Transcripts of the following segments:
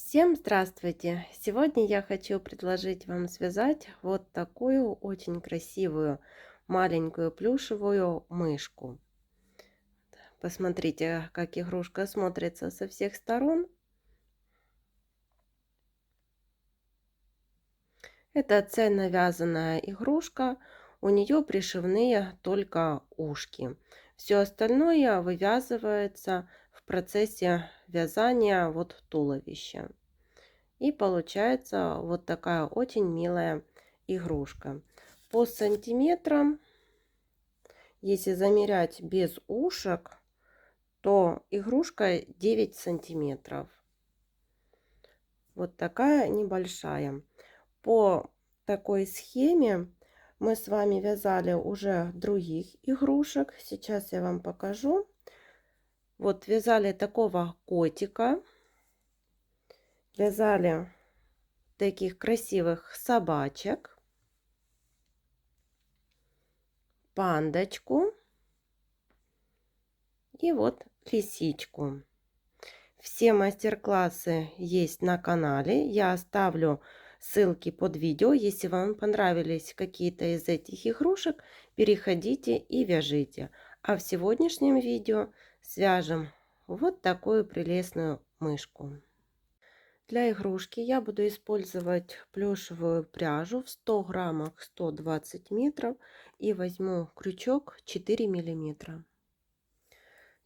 Всем здравствуйте! Сегодня я хочу предложить вам связать вот такую очень красивую маленькую плюшевую мышку. Посмотрите, как игрушка смотрится со всех сторон. Это цельно вязаная игрушка, у нее пришивные только ушки. Все остальное вывязывается в процессе вязания вот туловища. И получается вот такая очень милая игрушка. По сантиметрам, если замерять без ушек, то игрушка 9 сантиметров. Вот такая небольшая. По такой схеме мы с вами вязали уже других игрушек. Сейчас я вам покажу. Вот вязали такого котика. Вязали таких красивых собачек. Пандочку и вот лисичку. Все мастер-классы есть на канале. Я оставлю ссылки под видео. Если вам понравились какие-то из этих игрушек, переходите и вяжите. А в сегодняшнем видео свяжем вот такую прелестную мышку. Для игрушки я буду использовать плюшевую пряжу в 100 граммах 120 метров и возьму крючок 4 миллиметра.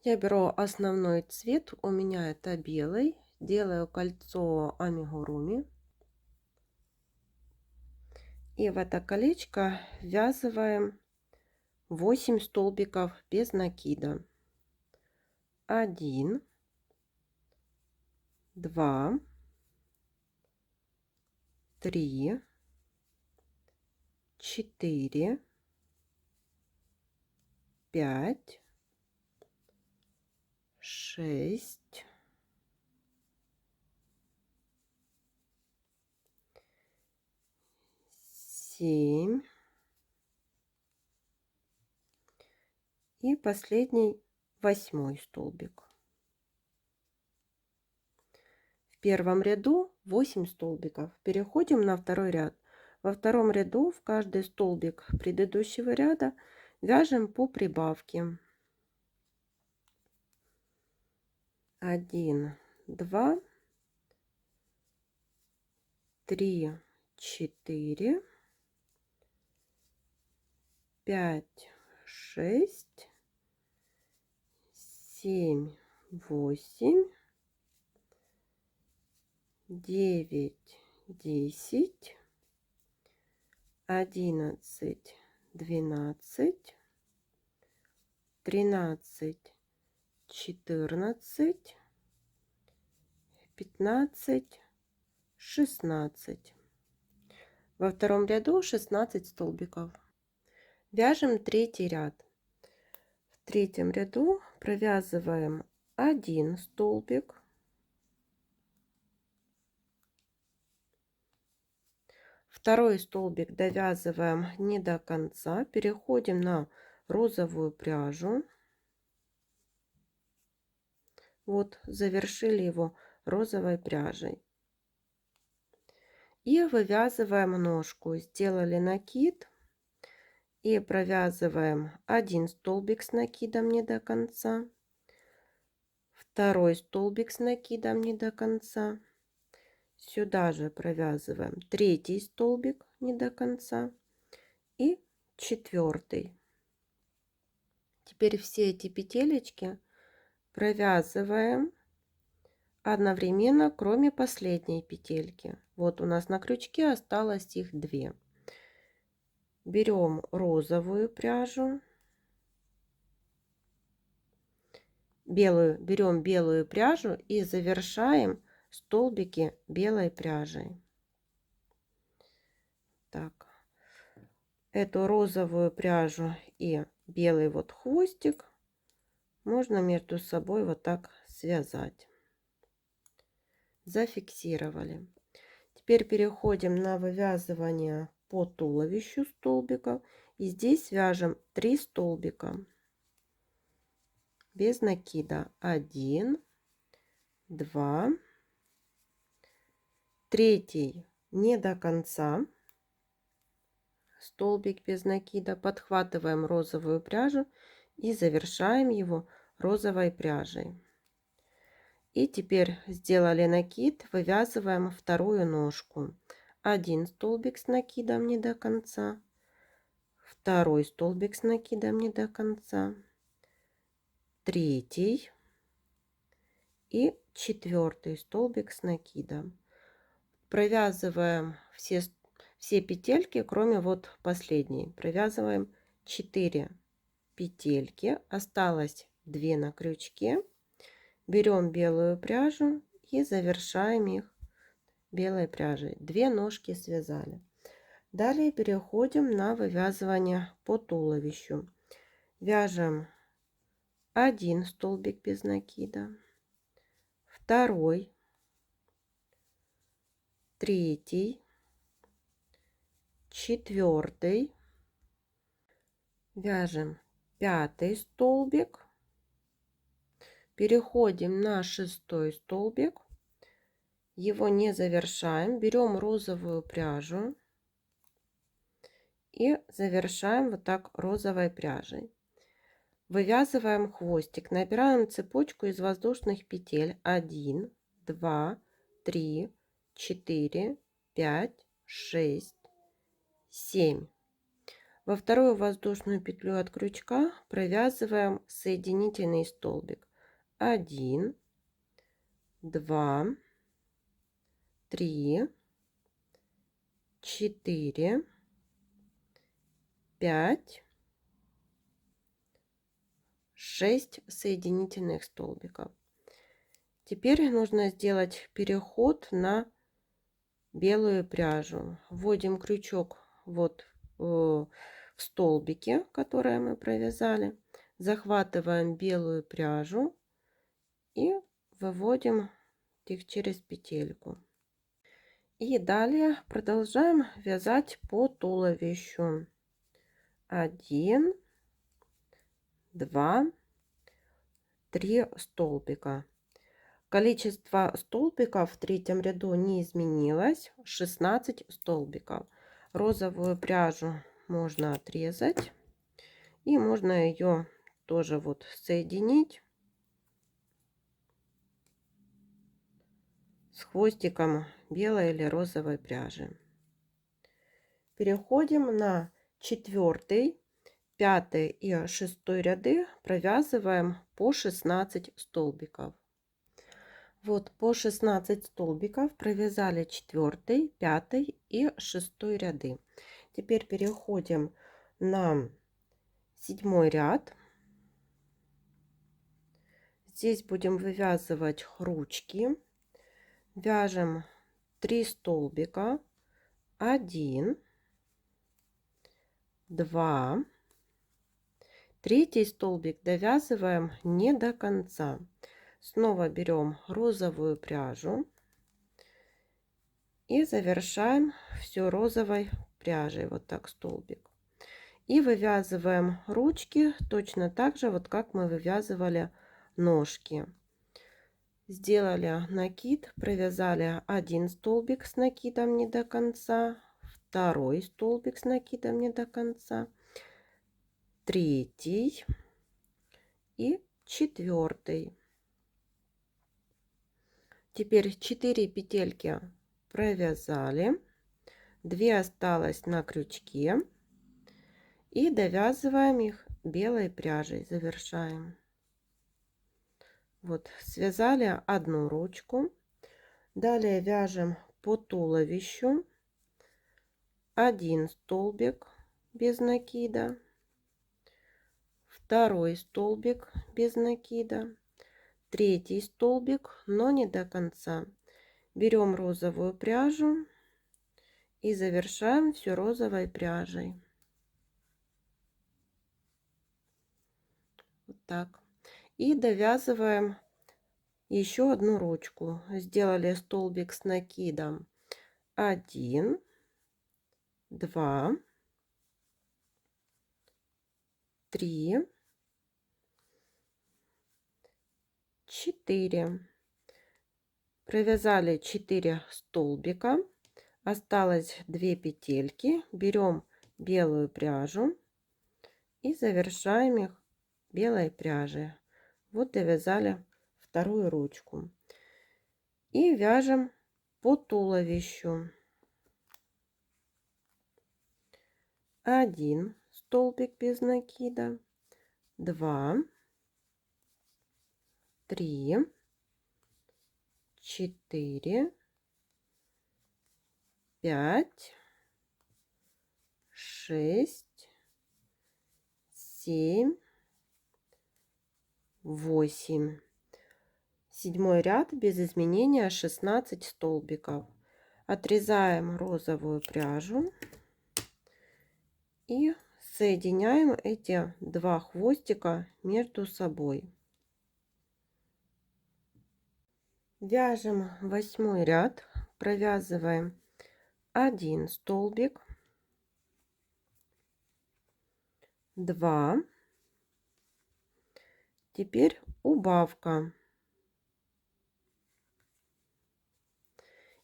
Я беру основной цвет, у меня это белый, делаю кольцо амигуруми. И в это колечко ввязываем 8 столбиков без накида. 1, 2, 3, 4, 5, 6, 7 и последний 8 столбик. В первом ряду 8 столбиков. Переходим на второй ряд. Во втором ряду в каждый столбик предыдущего ряда вяжем по прибавке. 1, 2, 3, 4, 5, 6, 7, 8, 9, 10, 11, 12, 13, 14, 15, 16. Во втором ряду 16 столбиков. Вяжем третий ряд. В третьем ряду провязываем 1 столбик, второй столбик довязываем не до конца, переходим на розовую пряжу. Вот, завершили его розовой пряжей. И вывязываем ножку. Сделали накид и провязываем 1 столбик с накидом не до конца, второй столбик с накидом не до конца, сюда же провязываем третий столбик не до конца и четвертый. Теперь все эти петелечки провязываем одновременно, кроме последней петельки. Вот у нас на крючке осталось их 2. Берем розовую пряжу, берем белую пряжу и завершаем столбики белой пряжей. Так, эту розовую пряжу и белый вот хвостик можно между собой вот так связать. Зафиксировали. Теперь переходим на вывязывание по туловищу столбиков. И здесь вяжем 3 столбика без накида. 1, 2, третий не до конца, столбик без накида, подхватываем розовую пряжу и завершаем его розовой пряжей. И теперь сделали накид, вывязываем вторую ножку. Один столбик с накидом не до конца, второй столбик с накидом не до конца, третий и четвертый столбик с накидом. Провязываем все петельки, кроме вот последней. Провязываем 4 петельки, осталось 2 на крючке. Берем белую пряжу и завершаем их белой пряжей. 2 ножки связали. Далее переходим на вывязывание по туловищу. Вяжем 1 столбик без накида, второй, третий, четвертый, вяжем 5 столбик, переходим на 6 столбик, его не завершаем, берем розовую пряжу и завершаем вот так розовой пряжей. Вывязываем хвостик, набираем цепочку из воздушных петель 1, 2, 3, 4, 5, 6, 7. Во вторую воздушную петлю от крючка провязываем соединительный столбик 1, 2, 3, 4, 5, 6 соединительных столбиков. Теперь нужно сделать переход на белую пряжу. Вводим крючок вот в столбике, которые мы провязали, захватываем белую пряжу и выводим их через петельку. И далее продолжаем вязать по туловищу. 1, 2, 3 столбика. Количество столбиков в третьем ряду не изменилось, 16 столбиков. Розовую пряжу можно отрезать и можно ее тоже вот соединить с хвостиком белой или розовой пряжи. Переходим на 4, 5 и 6 ряды, провязываем по 16 столбиков. Вот по 16 столбиков провязали 4, 5 и 6 ряды. Теперь переходим на 7 ряд. Здесь будем вывязывать ручки. Вяжем 3 столбика, 1, 2, третий столбик довязываем не до конца. Снова берем розовую пряжу и завершаем все розовой пряжей, вот так столбик. И вывязываем ручки точно так же, вот как мы вывязывали ножки. Сделали накид, провязали 1 столбик с накидом не до конца, второй столбик с накидом не до конца, третий и четвертый. Теперь 4 петельки провязали, 2 осталось на крючке и довязываем их белой пряжей, завершаем. Вот связали одну ручку. Далее вяжем по туловищу 1 столбик без накида, второй столбик без накида, третий столбик, но не до конца. Берем розовую пряжу и завершаем все розовой пряжей. Вот так. И довязываем еще одну ручку. Сделали столбик с накидом 1, 2, 3, 4. Провязали 4 столбика. Осталось 2 петельки. Берем белую пряжу и завершаем их белой пряжей. Вот довязали вторую ручку. И вяжем по туловищу. 1 столбик без накида, 2, 3, 4, 5, 6, 7, 8. Седьмой ряд без изменения 16 столбиков. Отрезаем розовую пряжу и соединяем эти два хвостика между собой. Вяжем 8 ряд, провязываем 1 столбик, 2, теперь убавка.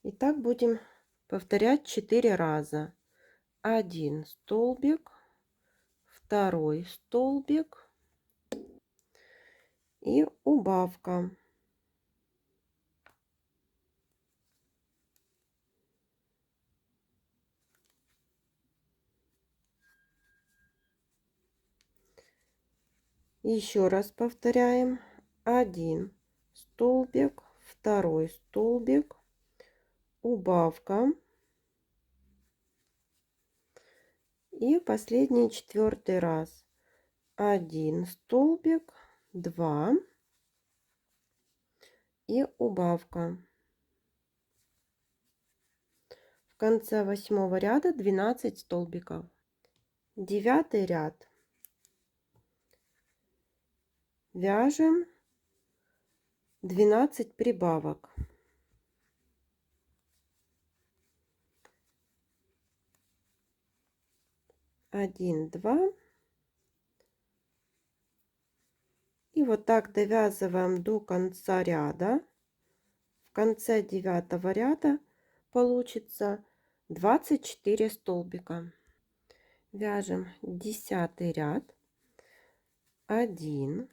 И так будем повторять 4 раза. 1 столбик, 2 столбик и убавка. Еще раз повторяем. 1 столбик, 2 столбик, убавка. И последний 4 раз. 1 столбик, 2 и убавка. В конце 8 ряда 12 столбиков. 9 ряд. Вяжем 12 прибавок. 1, 2. И вот так довязываем до конца ряда. В конце 9 ряда получится 24 столбика. Вяжем 10 ряд. 1,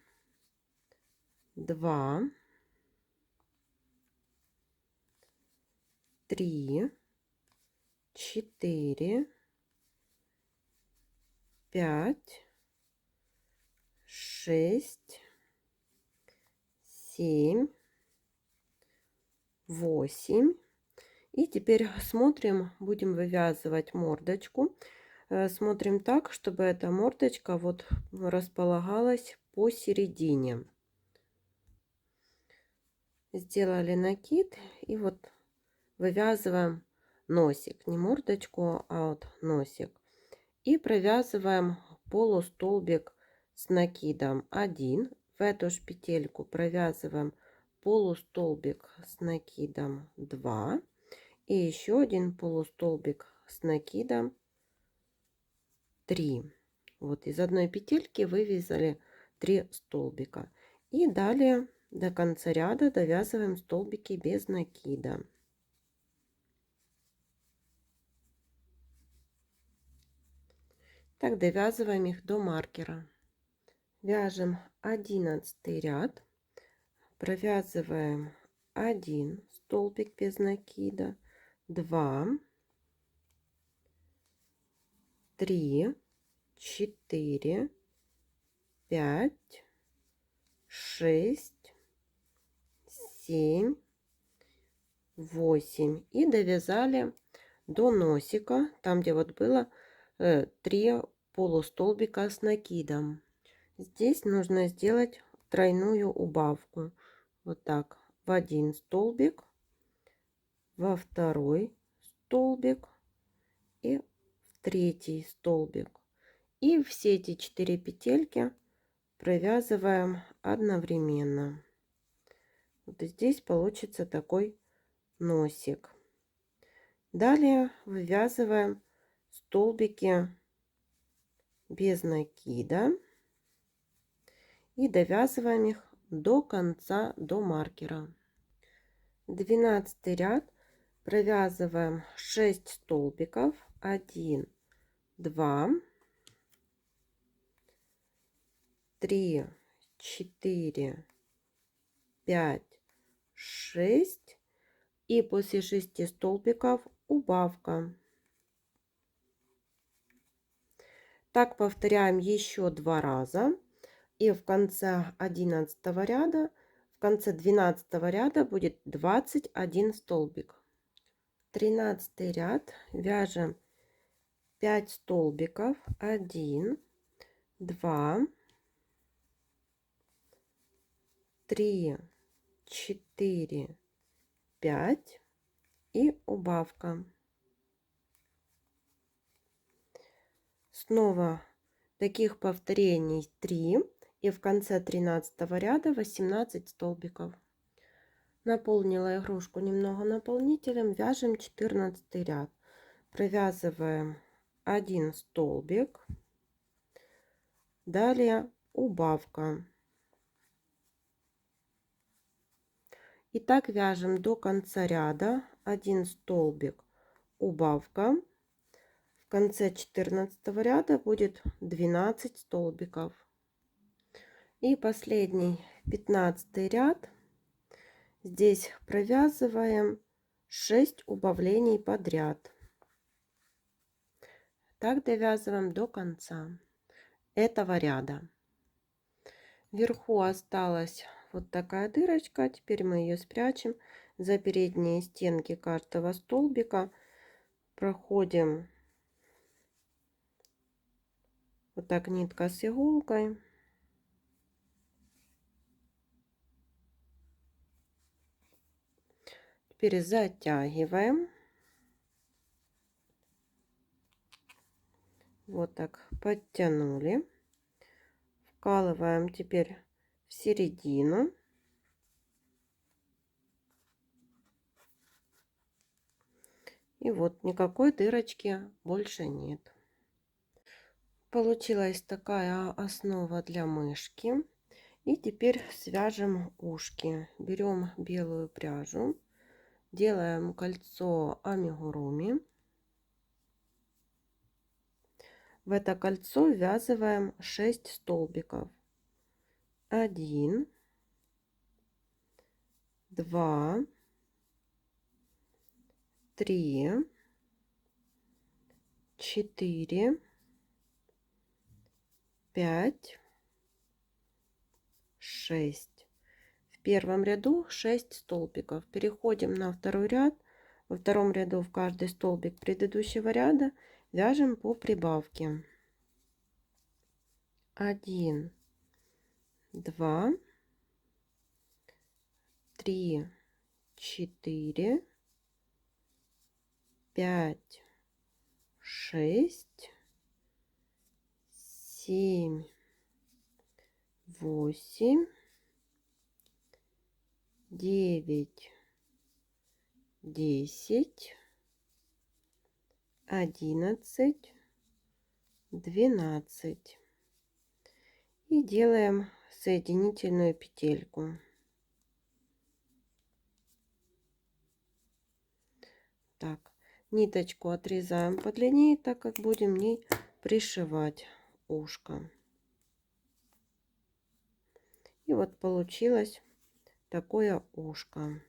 2, 3, 4, 5, 6, 7, 8. И теперь смотрим, будем вывязывать мордочку. Смотрим так, чтобы эта мордочка вот располагалась посередине. Сделали накид и вот вывязываем носик, не мордочку, а вот носик. И провязываем полустолбик с накидом 1. В эту же петельку провязываем полустолбик с накидом 2. И еще один полустолбик с накидом 3. Вот из одной петельки вывязали 3 столбика. И далее до конца ряда довязываем столбики без накида. Так довязываем их до маркера. Вяжем 11 ряд, провязываем 1 столбик без накида, 2, 3, 4, 5, 6, 7, 8 и довязали до носика, там где вот было 3 полустолбика с накидом. Здесь нужно сделать тройную убавку. Вот так. В 1 столбик, во 2 столбик и в 3 столбик. И все эти 4 петельки провязываем одновременно. Вот здесь получится такой носик. Далее вывязываем столбики без накида и довязываем их до конца, до маркера. 12 ряд. Провязываем 6 столбиков. 1, 2, 3, 4, 5, 6. И после 6 столбиков убавка. Так повторяем еще 2 раза. И в конце 11 ряда, в конце 12 ряда будет 21 столбик. 13 ряд. Вяжем 5 столбиков. 1, 2, 3, 4, 5 и убавка. Снова таких повторений 3. И в конце 13 ряда 18 столбиков. Наполнила игрушку немного наполнителем. Вяжем 14 ряд. Провязываем 1 столбик. Далее убавка. И так вяжем до конца ряда. 1 столбик, убавка. В конце 14 ряда будет 12 столбиков. И последний 15 ряд. Здесь провязываем 6 убавлений подряд. Так довязываем до конца этого ряда. Вверху осталась вот такая дырочка. Теперь мы ее спрячем за передние стенки каждого столбика. Проходим вот так нитка с иголкой. Теперь затягиваем. Вот так подтянули. Вкалываем теперь в середину. И вот никакой дырочки больше нет. Получилась такая основа для мышки. И теперь свяжем ушки. Берем белую пряжу. Делаем кольцо амигуруми. В это кольцо ввязываем 6 столбиков. 1, 2, 3, 4, 5, 6. В первом ряду 6 столбиков. Переходим на второй ряд. Во втором ряду в каждый столбик предыдущего ряда вяжем по прибавке. 1, 2, 3, 4, 5, 6, 7, 8, 9, 10, 11, 12. И делаем соединительную петельку. Так, ниточку отрезаем подлиннее, так как будем в ней пришивать ушко. И вот получилось такое ушко.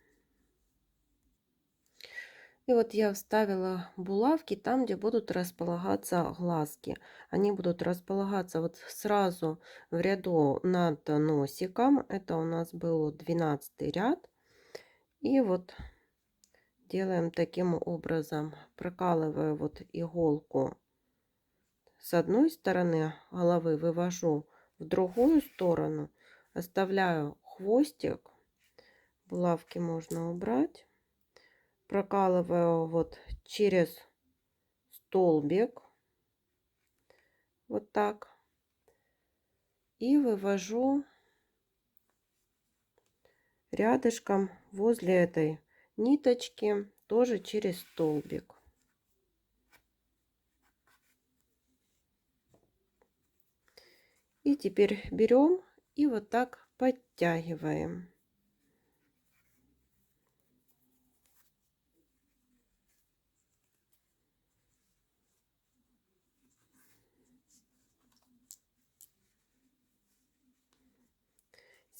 И вот я вставила булавки там, где будут располагаться глазки. Они будут располагаться вот сразу в ряду над носиком. Это у нас был 12 ряд. И вот делаем таким образом. Прокалываю вот иголку с одной стороны головы, вывожу в другую сторону, оставляю хвостик. Булавки можно убрать. Прокалываю вот через столбик, вот так, и вывожу рядышком возле этой ниточки тоже через столбик. И теперь берем и вот так подтягиваем.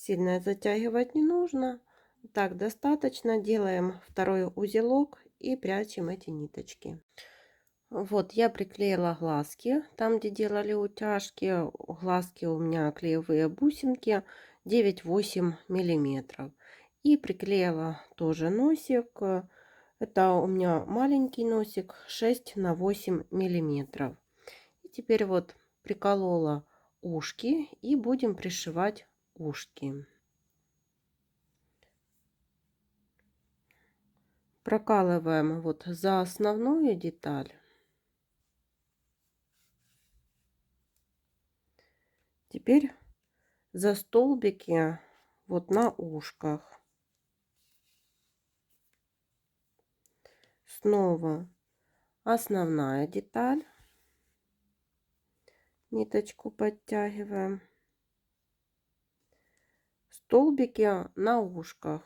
Сильно затягивать не нужно. Так достаточно. Делаем второй узелок и прячем эти ниточки. Вот я приклеила глазки. Там, где делали утяжки, глазки у меня клеевые бусинки 9-8 миллиметров. И приклеила тоже носик. Это у меня маленький носик 6 на 8 миллиметров. И теперь вот приколола ушки и будем пришивать ушки. Прокалываем вот за основную деталь. Теперь за столбики вот на ушках. Снова основная деталь. Ниточку подтягиваем. Столбики на ушках.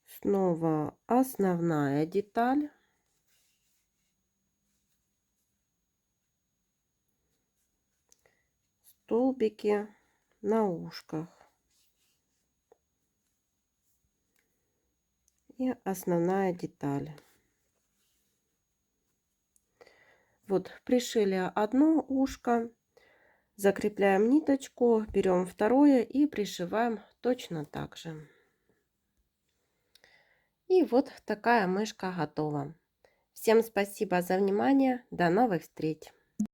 Снова основная деталь. Столбики на ушках. И основная деталь. Вот пришили одно ушко, закрепляем ниточку, берем второе и пришиваем точно так же. И вот такая мышка готова. Всем спасибо за внимание. До новых встреч!